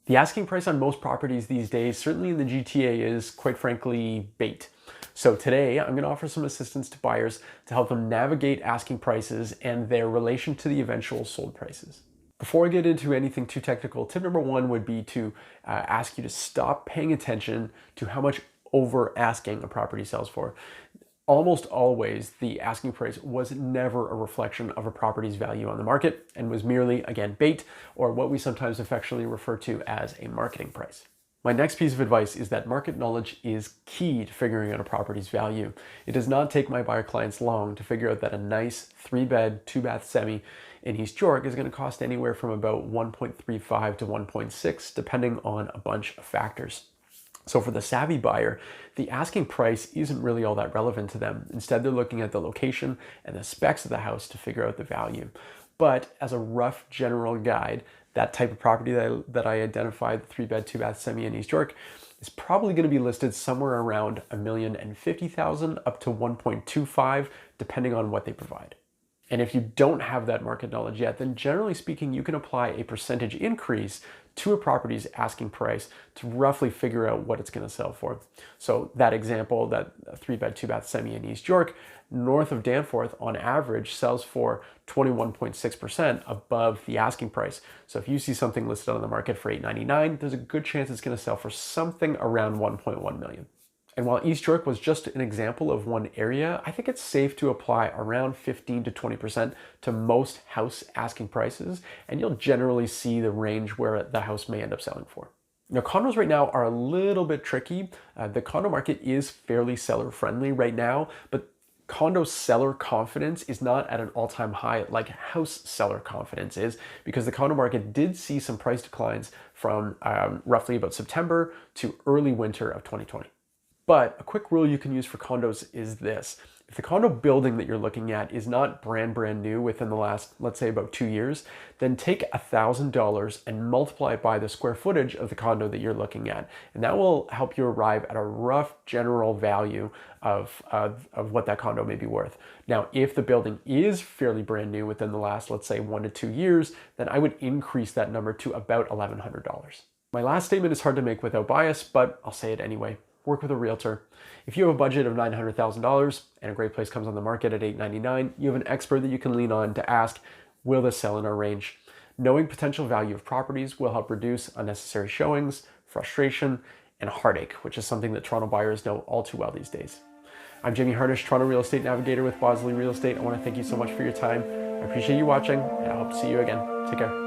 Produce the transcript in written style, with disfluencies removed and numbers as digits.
The asking price on most properties these days, certainly in the GTA, is quite frankly bait. So today I'm going to offer some assistance to buyers to help them navigate asking prices and their relation to the eventual sold prices. Before I get into anything too technical, tip number one would be to ask you to stop paying attention to how much over asking a property sells for. Almost always, the asking price was never a reflection of a property's value on the market and was merely, again, bait, or what we sometimes affectionately refer to as a marketing price. My next piece of advice is that market knowledge is key to figuring out a property's value. It does not take my buyer clients long to figure out that a nice 3-bed, 2-bath semi in East York is going to cost anywhere from about 1.35 to 1.6, depending on a bunch of factors. So for the savvy buyer, the asking price isn't really all that relevant to them. Instead, they're looking at the location and the specs of the house to figure out the value. But as a rough general guide, that type of property that I identified, the 3-bed, 2-bath semi in East York, is probably going to be listed somewhere around $1,050,000 up to 1.25, depending on what they provide. And if you don't have that market knowledge yet, then generally speaking, you can apply a percentage increase to a property's asking price to roughly figure out what it's going to sell for. So that example, that 3-bed, 2-bath semi in East York, north of Danforth, on average, sells for 21.6% above the asking price. So if you see something listed on the market for $899,000, there's a good chance it's going to sell for something around $1.1 million. And while East York was just an example of one area, I think it's safe to apply around 15 to 20% to most house asking prices, and you'll generally see the range where the house may end up selling for. Now, condos right now are a little bit tricky. The condo market is fairly seller friendly right now, but condo seller confidence is not at an all-time high like house seller confidence is, because the condo market did see some price declines from roughly about September to early winter of 2020. But a quick rule you can use for condos is this. If the condo building that you're looking at is not brand new within the last, let's say, about 2 years, then take $1,000 and multiply it by the square footage of the condo that you're looking at. And that will help you arrive at a rough general value of what that condo may be worth. Now, if the building is fairly brand new within the last, let's say, 1 to 2 years, then I would increase that number to about $1,100. My last statement is hard to make without bias, but I'll say it anyway. Work with a realtor. If you have a budget of $900,000 and a great place comes on the market at $899,000, you have an expert that you can lean on to ask, will this sell in our range? Knowing potential value of properties will help reduce unnecessary showings, frustration, and heartache, which is something that Toronto buyers know all too well these days. I'm Jamie Harnish, Toronto Real Estate Navigator with Bosley Real Estate. I want to thank you so much for your time. I appreciate you watching, and I hope to see you again. Take care.